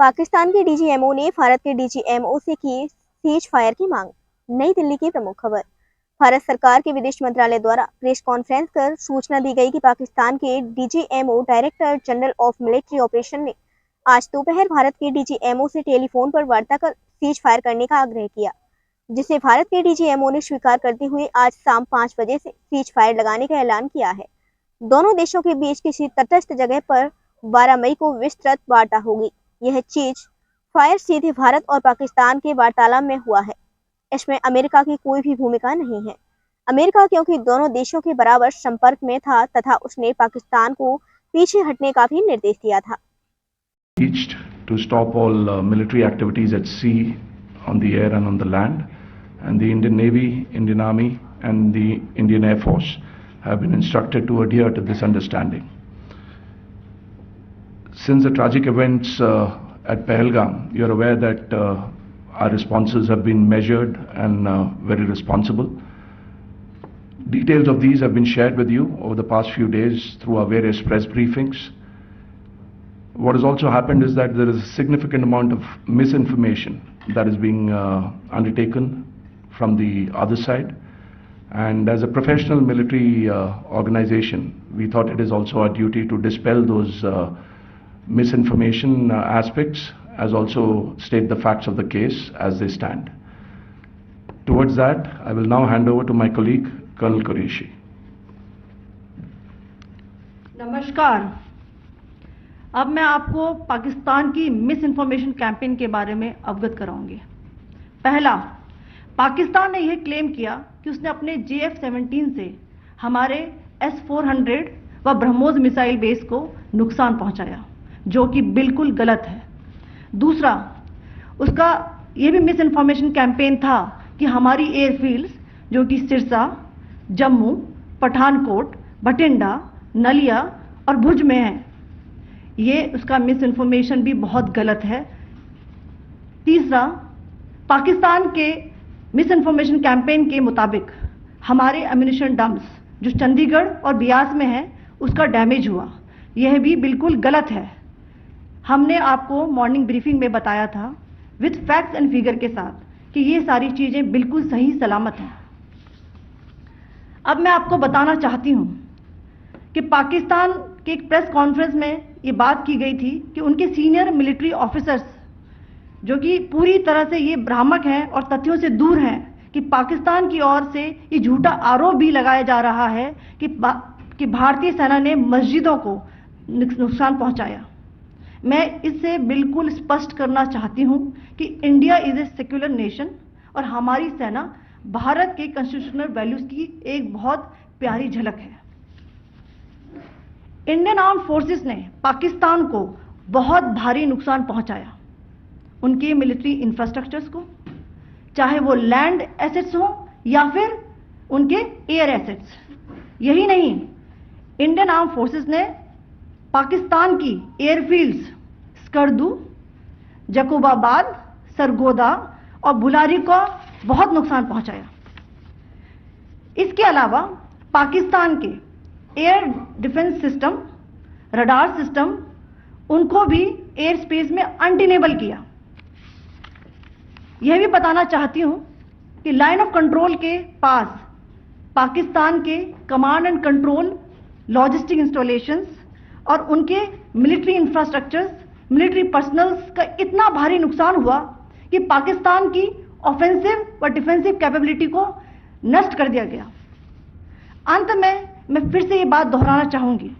पाकिस्तान के डीजीएमओ ने भारत के डीजीएमओ से की सीज फायर की मांग। नई दिल्ली की प्रमुख खबर। भारत सरकार के विदेश मंत्रालय द्वारा प्रेस कॉन्फ्रेंस कर सूचना दी गई कि पाकिस्तान के DGMO director general of military operation ने आज दोपहर भारत के डीजीएमओ से टेलीफोन पर वार्ता कर सीज फायर करने का आग्रह किया, जिसे भारत के डीजीएमओ ने स्वीकार करते हुए आज शाम 5 बजे से सीज फायर लगाने का ऐलान किया है। दोनों देशों के बीच किसी तटस्थ जगह पर 12 मई को विस्तृत वार्ता होगी। यह चीज फायर सीधे भारत और पाकिस्तान के वार्तालाप में हुआ है। इसमें अमेरिका की कोई भी भूमिका नहीं है। अमेरिका क्योंकि दोनों देशों के बराबर संपर्क में था तथा उसने पाकिस्तान को पीछे हटने का भी निर्देश दिया था। To stop all military activities at sea, on the air and on the land, and the Indian Navy, Indian Army and the Indian Air Force have been instructed to adhere to this understanding. Since the tragic events at Pahalgam, you're aware that our responses have been measured and very responsible. Details of these have been shared with you over the past few days through our various press briefings. What has also happened is that there is a significant amount of misinformation that is being undertaken from the other side. And as a professional military organization, we thought it is also our duty to dispel those misinformation aspects, as also state the facts of the case as they stand. Towards that, I will now hand over to my colleague, Colonel Qureshi. नमस्कार। अब मैं आपको पाकिस्तान की miss information campaign के बारे में अवगत कराऊंगी। पहला, पाकिस्तान ने यह क्लेम किया कि उसने अपने JF-17 से हमारे S-400 व ब्रह्मोस मिसाइल बेस को नुकसान पहुंचाया, जो कि बिल्कुल गलत है। दूसरा, उसका यह भी मिस इन्फॉर्मेशन कैंपेन था कि हमारी एयरफील्ड्स जो कि सिरसा, जम्मू, पठानकोट, बठिंडा, नलिया और भुज में हैं, ये उसका मिस इन्फॉर्मेशन भी बहुत गलत है। तीसरा, पाकिस्तान के मिस इन्फॉर्मेशन कैंपेन के मुताबिक हमारे एम्यूनिशन डम्प्स जो चंडीगढ़ और बियास में है उसका डैमेज हुआ, यह भी बिल्कुल गलत है। हमने आपको मॉर्निंग ब्रीफिंग में बताया था विद फैक्ट्स एंड फिगर के साथ कि ये सारी चीज़ें बिल्कुल सही सलामत हैं। अब मैं आपको बताना चाहती हूँ कि पाकिस्तान के एक प्रेस कॉन्फ्रेंस में ये बात की गई थी कि उनके सीनियर मिलिट्री ऑफिसर्स जो कि पूरी तरह से ये भ्रामक हैं और तथ्यों से दूर हैं कि पाकिस्तान की ओर से ये झूठा आरोप भी लगाया जा रहा है कि भारतीय सेना ने मस्जिदों को नुकसान पहुंचाया। मैं इससे बिल्कुल स्पष्ट करना चाहती हूं कि India is a secular nation और हमारी सेना भारत के कॉन्स्टिट्यूशनल वैल्यूज की एक बहुत प्यारी झलक है। इंडियन आर्म फोर्सेस ने पाकिस्तान को बहुत भारी नुकसान पहुंचाया, उनके मिलिट्री इंफ्रास्ट्रक्चर्स को, चाहे वो लैंड एसेट्स हो या फिर उनके एयर एसेट्स। यही नहीं, इंडियन आर्म फोर्सेस ने पाकिस्तान की एयरफील्ड्स स्कर्दू, जकोबाबाद, सरगोदा और बुलारी को बहुत नुकसान पहुंचाया। इसके अलावा पाकिस्तान के air defence system, radar system, उनको भी एयर स्पेस में अनटेनेबल किया। यह भी बताना चाहती हूं कि लाइन ऑफ कंट्रोल के पास पाकिस्तान के command and control logistic installations और उनके मिलिट्री इंफ्रास्ट्रक्चर्स, मिलिट्री पर्सनल्स का इतना भारी नुकसान हुआ कि पाकिस्तान की ऑफेंसिव व डिफेंसिव कैपेबिलिटी को नष्ट कर दिया गया। अंत में मैं फिर से ये बात दोहराना चाहूंगी,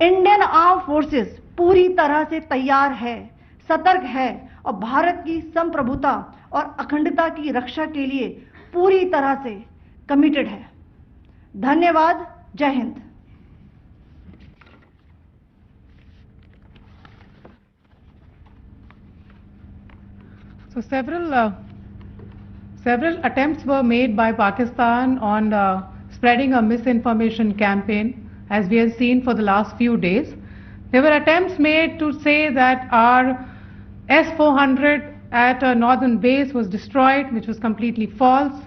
इंडियन आर्म फोर्सेस पूरी तरह से तैयार है, सतर्क है और भारत की संप्रभुता और अखंडता की रक्षा के लिए पूरी तरह से कमिटेड है। धन्यवाद। जय Hind. So several attempts were made by Pakistan on spreading a misinformation campaign, as we have seen for the last few days. There were attempts made to say that our S-400 at a northern base was destroyed, which was completely false,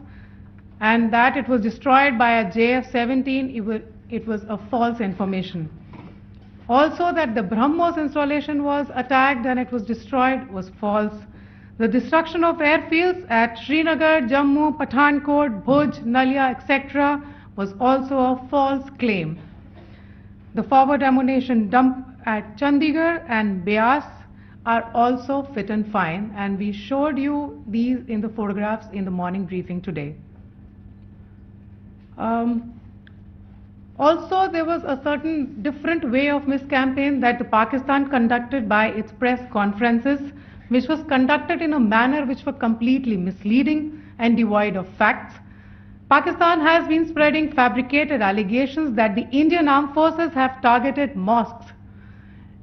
and that it was destroyed by a JF-17, it was a false information. Also, that the BrahMos installation was attacked and it was destroyed was false. The destruction of airfields at Srinagar, Jammu, Pathankot, Bhuj, Nalia, etc. was also a false claim. The forward ammunition dump at Chandigarh and Beas are also fit and fine, and we showed you these in the photographs in the morning briefing today. Also, there was a certain different way of miscampaign that the Pakistan conducted by its press conferences, which was conducted in a manner which were completely misleading and devoid of facts. Pakistan has been spreading fabricated allegations that the Indian armed forces have targeted mosques.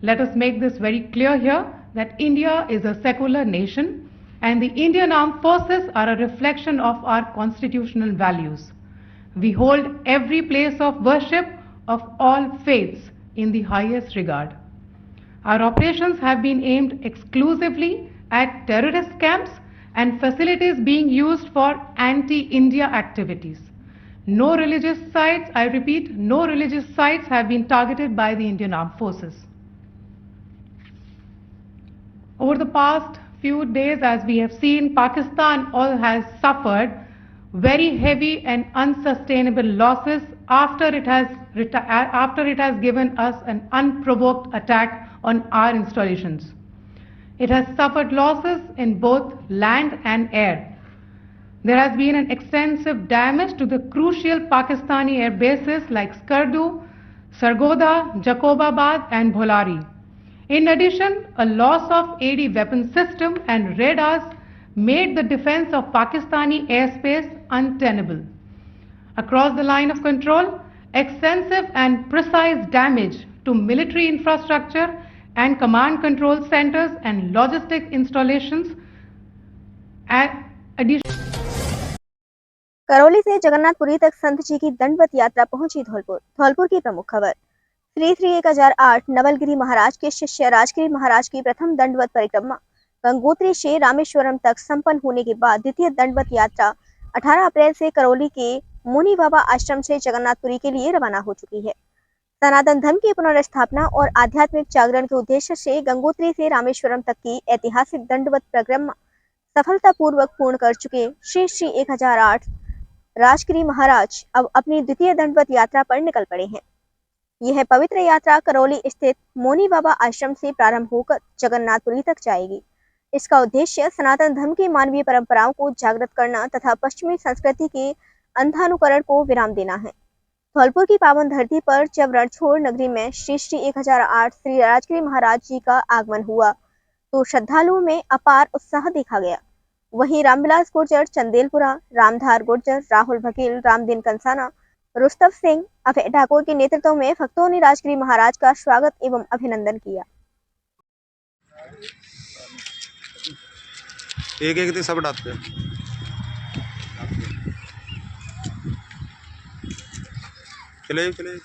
Let us make this very clear here that India is a secular nation and the Indian armed forces are a reflection of our constitutional values. We hold every place of worship of all faiths in the highest regard. Our operations have been aimed exclusively at terrorist camps and facilities being used for anti-India activities. No religious sites, I repeat, no religious sites have been targeted by the Indian Armed Forces. Over the past few days, as we have seen, Pakistan all has suffered very heavy and unsustainable losses after it has given us an unprovoked attack on our installations. It has suffered losses in both land and air. There has been an extensive damage to the crucial Pakistani air bases like Skardu, Sargodha, Jacobabad and Bholari. In addition, a loss of AD weapon system and radars made the defense of Pakistani airspace untenable. Across the line of control, extensive and precise damage to military infrastructure and command control centers and logistic installations. Karauli से जगन्नाथपुरी तक संत जी की दंडवत यात्रा पहुंची धौलपुर। धौलपुर की प्रमुख खबर। श्री श्री 1008 नवलगिरी महाराज के शिष्य राजगिरी महाराज की प्रथम दंडवत परिक्रमा गंगोत्री से रामेश्वरम तक संपन्न होने के बाद द्वितीय दंडवत यात्रा 18 अप्रैल से करौली के मुनि बाबा आश्रम से जगन्नाथपुरी के लिए रवाना हो चुकी है। सनातन धर्म की पुनर्स्थापना और आध्यात्मिक जागरण के उद्देश्य से गंगोत्री से रामेश्वरम तक की ऐतिहासिक दंडवत परिक्रमा सफलतापूर्वक पूर्ण कर चुके श्री श्री 1008 राजगिरी महाराज अब अपनी द्वितीय दंडवत यात्रा पर निकल पड़े हैं। यह पवित्र यात्रा करौली स्थित मोनी बाबा आश्रम से प्रारंभ होकर जगन्नाथपुरी तक जाएगी। इसका उद्देश्य सनातन धर्म की मानवीय परंपराओं को जागृत करना तथा पश्चिमी संस्कृति के अंधानुकरण को विराम देना है। धौलपुर की पावन धरती पर जब रणछोड़ नगरी में श्री श्री 1008 श्री राजगिरी महाराज जी का आगमन हुआ तो श्रद्धालुओं में अपार उत्साह देखा गया। वहीं रामविलास गुर्जर चंदेलपुरा, रामधार गुर्जर, राहुल भकील, रामदीन कंसाना, रुस्तम सिंह, अभय ठाकुर के नेतृत्व में भक्तों ने राजगिरी महाराज का स्वागत एवं अभिनंदन किया। एक एक दिन सब डालते हैं। चले चले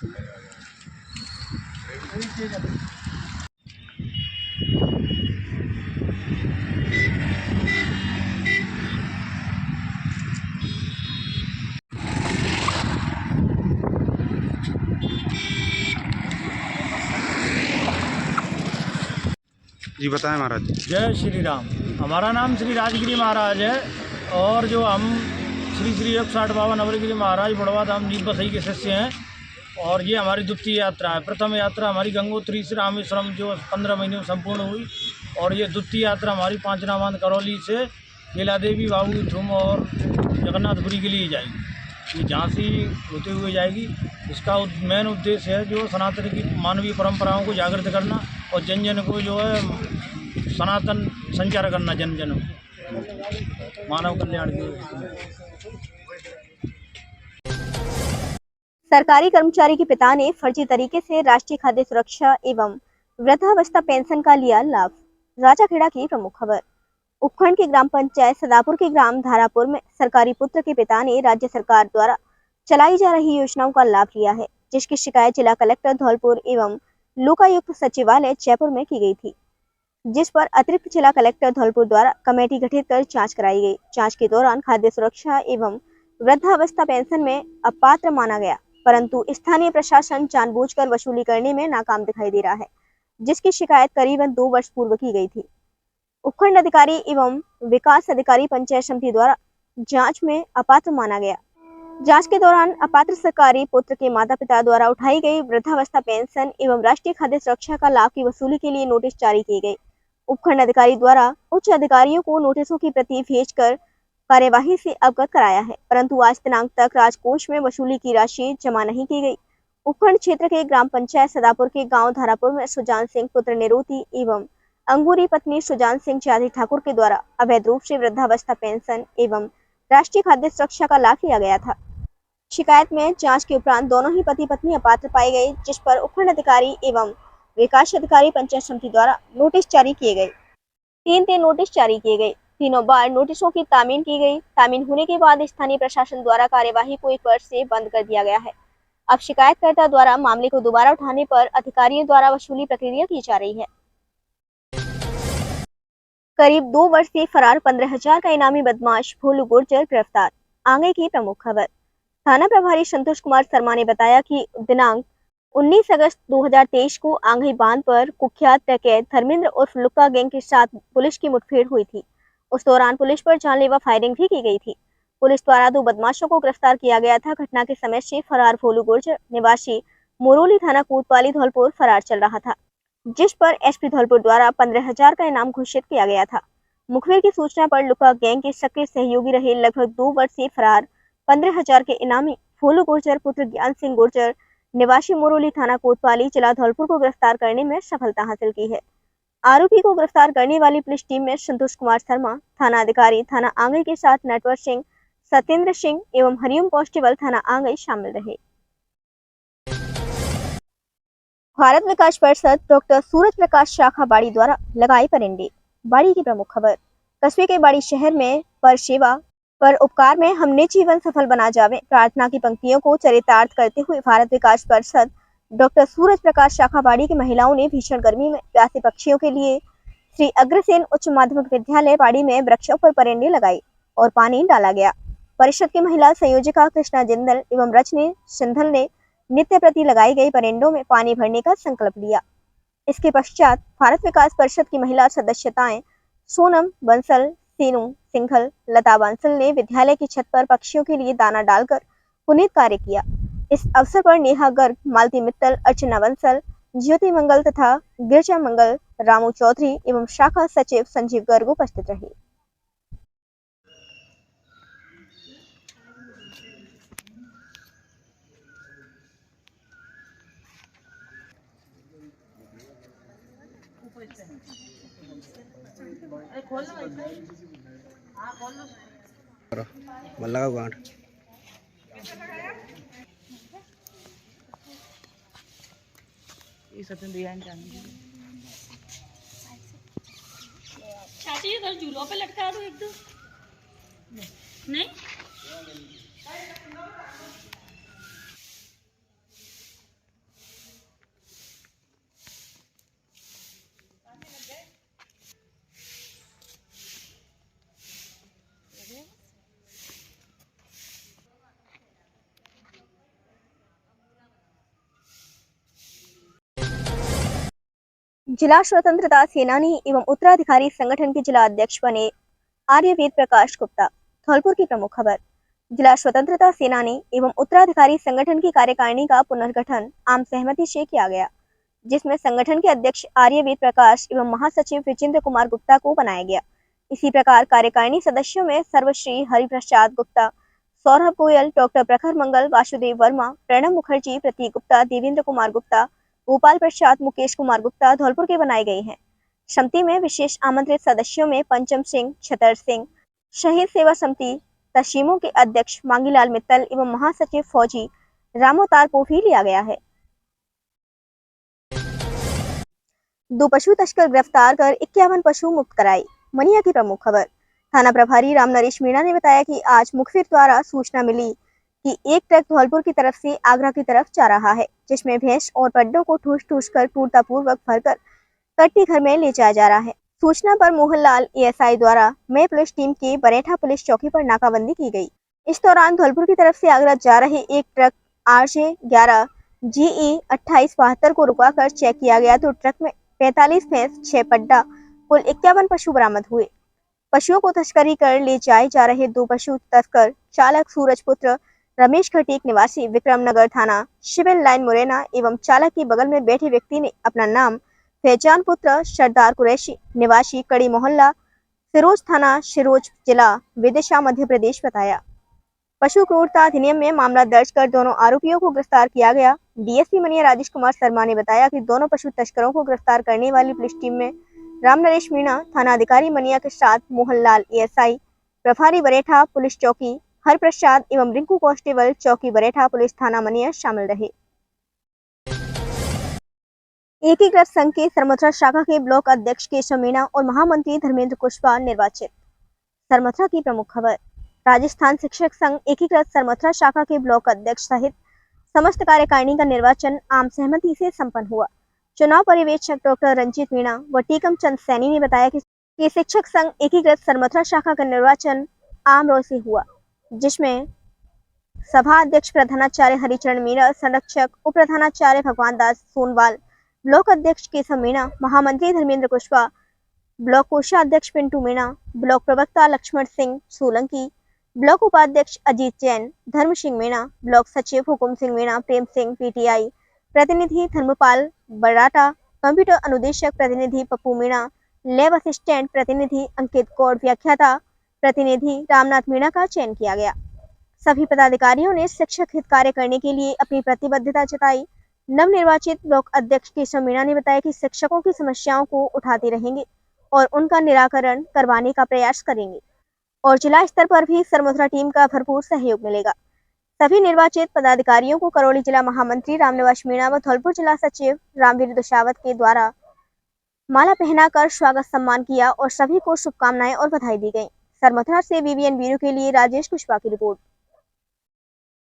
जी बताएं महाराज। जय श्री राम। हमारा नाम श्री राजगिरी महाराज है और जो हम श्री श्री 160 बाबा नवलगिरी महाराज बड़वा धाम नीम बसई के शिष्य हैं और ये हमारी द्वितीय यात्रा है। प्रथम यात्रा हमारी गंगोत्री से रामेश्वरम जो 15 महीने में संपूर्ण हुई और ये द्वितीय यात्रा हमारी पांचनामांत करौली से केला देवी, बाबू धूम और जगन्नाथपुरी के लिए जाएगी। ये झांसी होते हुए जाएगी। इसका मेन उद्देश्य है जो सनातन की मानवीय परंपराओं को जागृत करना और जन जन को जो है सनातन संचार करना, जन जन मानव कल्याण के। सरकारी कर्मचारी के पिता ने फर्जी तरीके से राष्ट्रीय खाद्य सुरक्षा एवं वृद्धावस्था पेंशन का लिया लाभ। राजाखेड़ा की प्रमुख खबर। उपखंड के ग्राम पंचायत सदापुर के ग्राम धारापुर में सरकारी पुत्र के पिता ने राज्य सरकार द्वारा चलाई जा रही योजनाओं का लाभ लिया है, जिसकी शिकायत जिला कलेक्टर धौलपुर एवं लोकायुक्त सचिवालय जयपुर में की गई थी, जिस पर अतिरिक्त जिला कलेक्टर धौलपुर द्वारा कमेटी गठित कर जांच कराई गई। जांच के दौरान खाद्य सुरक्षा एवं वृद्धावस्था पेंशन में अपात्र माना गया परंतु स्थानीय प्रशासन जानबूझकर वसूली करने में नाकाम दिखाई दे रहा है, जिसकी शिकायत करीबन 2 वर्ष पूर्व की गई थी। उपखंड अधिकारी एवं विकास अधिकारी पंचायत समिति द्वारा जांच में अपात्र माना गया। जांच के दौरान अपात्र सरकारी पुत्र के माता पिता द्वारा उठाई गई वृद्धावस्था पेंशन एवं राष्ट्रीय खाद्य सुरक्षा का लाभ की वसूली के लिए नोटिस जारी किए गए। उपखंड अधिकारी द्वारा उच्च अधिकारियों को नोटिसों की प्रति भेजकर कार्यवाही से अवगत कराया है, परंतु आज दिनांक तक राजकोष में वसूली की राशि जमा नहीं की गई। उपखंड क्षेत्र के ग्राम पंचायत सदापुर के गांव धारापुर में सुजान सिंह पुत्र निरोती एवं अंगूरी पत्नी सुजान सिंह चादी ठाकुर के द्वारा अवैध रूप से वृद्धावस्था पेंशन एवं राष्ट्रीय खाद्य सुरक्षा का लाभ लिया गया था। शिकायत में जांच के उपरांत दोनों ही पति पत्नी अपात्र पाए गए, जिस पर उपखंड अधिकारी एवं विकास अधिकारी पंचायत समिति द्वारा नोटिस जारी किए गए। 3 नोटिस जारी किए गए। तीनों बार नोटिसों की तामीन की गई। तामीन होने के बाद स्थानीय प्रशासन द्वारा कार्यवाही को 1 वर्ष से बंद कर दिया गया है। अब शिकायतकर्ता द्वारा मामले को दोबारा उठाने पर अधिकारियों द्वारा वसूली प्रक्रिया की जा रही है। करीब 2 वर्ष से फरार 15,000 का इनामी बदमाश भोलू गुर्जर गिरफ्तार। आगे की प्रमुख खबर। थाना प्रभारी संतोष कुमार शर्मा ने बताया कि दिनांक 19 अगस्त 2023 को आंगई बांध पर कुख्यात डकैत धर्मेंद्र उर्फ लुक्का गैंग के साथ पुलिस की मुठभेड़ हुई थी। उस दौरान पुलिस पर जानलेवा फायरिंग भी की गई थी। पुलिस द्वारा 2 बदमाशों को गिरफ्तार किया गया था। घटना के समय से फरार भोलू गुर्जर निवासी मोरोली थाना कोतवाली धौलपुर फरार चल रहा था, जिस पर एसपी धौलपुर द्वारा 15,000 का इनाम घोषित किया गया था। मुखबिर की सूचना पर लुक्का गैंग के सक्रिय सहयोगी रहे लगभग 2 वर्ष से फरार 15,000 के इनामी भोलू गुर्जर पुत्र ज्ञान सिंह गुर्जर निवासी मोरोली थाना कोतवाली जिला धौलपुर को गिरफ्तार करने में सफलता हासिल की है। आरोपी को गिरफ्तार करने वाली पुलिस टीम में संतोष कुमार शर्मा थाना अधिकारी थाना आंगई के साथ नटवर सिंह, सत्येंद्र सिंह एवं हरिओम कांस्टेबल थाना आंगई शामिल रहे। भारत विकास परिषद डॉक्टर सूरज प्रकाश शाखा बाड़ी द्वारा लगाई परिंडे। बाड़ी की प्रमुख खबर। कस्बे के बाड़ी शहर में पर सेवा पर उपकार में हमने जीवन सफल बना जावे प्रार्थना की पंक्तियों को चरितार्थ करते हुए भारत विकास परिषद डॉक्टर सूरज प्रकाश शाखा बाड़ी की महिलाओं ने भीषण गर्मी में प्यासे पक्षियों के लिए श्री अग्रसेन उच्च माध्यमिक विद्यालय बाड़ी में वृक्षों पर परिंडे लगाई और पानी डाला गया। परिषद की महिला संयोजिका कृष्णा जिंदल एवं रजनी सिंधल ने नित्य प्रति लगाई गई परिंडों में पानी भरने का संकल्प लिया। इसके पश्चात भारत विकास परिषद की महिला सदस्यताएं सोनम बंसल, सीनू सिंघल, लता बांसल ने विद्यालय की छत पर पक्षियों के लिए दाना डालकर पुनीत कार्य किया। इस अवसर पर नेहा गर्ग, मालती मित्तल, अर्चना बंसल, ज्योति मंगल तथा गिरजा मंगल, रामू चौधरी एवं शाखा सचिव संजीव गर्ग उपस्थित रहे। मल्ला का गांठ चाची इधर झूलों पे लटका दो एक दो नहीं जिला स्वतंत्रता सेनानी एवं उत्तराधिकारी संगठन के जिला अध्यक्ष बने आर्यवेद प्रकाश गुप्ता। धौलपुर की प्रमुख खबर। जिला स्वतंत्रता सेनानी एवं उत्तराधिकारी संगठन की कार्यकारिणी का पुनर्गठन आम सहमति से किया गया, जिसमें संगठन के अध्यक्ष आर्यवेद प्रकाश एवं महासचिव विजेंद्र कुमार गुप्ता को बनाया गया। इसी प्रकार कार्यकारिणी सदस्यों में सर्वश्री हरिप्रसाद गुप्ता, सौरभ गोयल, डॉक्टर प्रखर मंगल, वासुदेव वर्मा, प्रणब मुखर्जी, प्रतीक गुप्ता, देवेंद्र कुमार गुप्ता, गोपाल प्रसाद, मुकेश कुमार गुप्ता धौलपुर के बनाए गए हैं। समिति में विशेष आमंत्रित सदस्यों में पंचम सिंह, छतर सिंह, शहीद सेवा समिति तशीमों के अध्यक्ष मांगीलाल मित्तल एवं महासचिव फौजी रामोतार को भी लिया गया है। 2 पशु तस्कर गिरफ्तार कर 51 पशु मुक्त कराए। मनिया की प्रमुख खबर। थाना प्रभारी राम नरेश मीणा ने बताया कि आज मुखबिर द्वारा सूचना मिली कि एक ट्रक धौलपुर की तरफ से आगरा की तरफ जा रहा है, जिसमें भैंस और पड्डों को ठूस कर क्रूरतापूर्वक भरकर कट्टी घर में ले जाया जा रहा है। सूचना पर मोहनलाल एएसआई द्वारा मैं पुलिस टीम के बरेठा पुलिस चौकी पर नाकाबंदी की गई। इस दौरान धौलपुर की तरफ से आगरा जा रहे एक ट्रक RJ 11 GE 2872 को रुकाकर चेक किया गया तो ट्रक में 45 भैंस, 6 पड्डा, कुल 51 पशु बरामद हुए। पशुओं को तस्करी कर ले जाए जा रहे 2 पशु तस्कर चालक सूरजपुत्र रमेश खटीक निवासी विक्रमनगर थाना सिविल लाइन मुरैना एवं चालक के बगल में बैठे व्यक्ति ने अपना नाम फैजान पुत्र सरदार कुरैशी निवासी कड़ी मोहल्ला फिरोज थाना शिरोज जिला विदिशा मध्य प्रदेश बताया। पशु क्रूरता अधिनियम में मामला दर्ज कर दोनों आरोपियों को गिरफ्तार किया गया। डीएसपी मनिया राजेश कुमार शर्मा ने बताया कि दोनों पशु तस्करों को गिरफ्तार करने वाली पुलिस टीम में राम नरेश मीणा थाना अधिकारी मनिया के साथ मोहनलाल एएसआई प्रभारी बरेठा पुलिस चौकी हर प्रसाद एवं रिंकू कांस्टेबल चौकी बरेठा पुलिस थाना मनिया शामिल रहे। एकीकृत संघ के सरमथुरा शाखा के ब्लॉक अध्यक्ष केशव मीणा और महामंत्री धर्मेंद्र कुशवाहा निर्वाचित। सरमथुरा की प्रमुख खबर। राजस्थान शिक्षक संघ एकीकृत सरमथुरा शाखा के ब्लॉक अध्यक्ष सहित समस्त कार्यकारिणी का निर्वाचन आम सहमति से संपन्न हुआ। चुनाव पर्यवेक्षक डॉक्टर रंजीत मीणा व टीकम चंद सैनी ने बताया कि शिक्षक संघ एकीकृत सरमथुरा शाखा का निर्वाचन आम रोय से हुआ, जिसमें सभा अध्यक्ष प्रधानाचार्य हरिचरण मीणा, संरक्षक उप प्रधानाचार्य भगवान दास सोनवाल, ब्लॉक अध्यक्ष केशव मीणा, महामंत्री धर्मेंद्र कुशवाहा, ब्लॉक कोषाध्यक्ष पिंटू मीणा, ब्लॉक प्रवक्ता लक्ष्मण सिंह सोलंकी, ब्लॉक उपाध्यक्ष अजीत जैन, धर्म सिंह मीणा, ब्लॉक सचिव हुकुम सिंह मीणा, प्रेम सिंह पीटीआई प्रतिनिधि धर्मपाल बराटा, कंप्यूटर अनुदेशक प्रतिनिधि पप्पू मीणा, लैब असिस्टेंट प्रतिनिधि अंकित कौर, व्याख्याता प्रतिनिधि रामनाथ मीणा का चयन किया गया। सभी पदाधिकारियों ने शिक्षक हित कार्य करने के लिए अपनी प्रतिबद्धता जताई। नवनिर्वाचित ब्लॉक अध्यक्ष केशव मीणा ने बताया कि शिक्षकों की समस्याओं को उठाते रहेंगे और उनका निराकरण करवाने का प्रयास करेंगे और जिला स्तर पर भी सरमथुरा टीम का भरपूर सहयोग मिलेगा। सभी निर्वाचित पदाधिकारियों को करौली जिला महामंत्री रामनिवास मीणा व धौलपुर जिला सचिव रामवीर दुशावत के द्वारा माला पहनाकर स्वागत सम्मान किया और सभी को शुभकामनाएं और बधाई दी गई। सरमथुरा से वीवीएन ब्यूरो के लिए राजेश कुशवाहा की रिपोर्ट।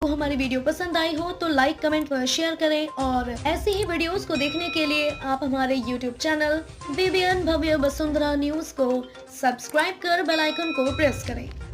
तो हमारी वीडियो पसंद आई हो तो लाइक, कमेंट व शेयर करें और ऐसी ही वीडियोस को देखने के लिए आप हमारे यूट्यूब चैनल वीवीएन भव्य वसुंधरा न्यूज को सब्सक्राइब कर बेल आइकन को प्रेस करें।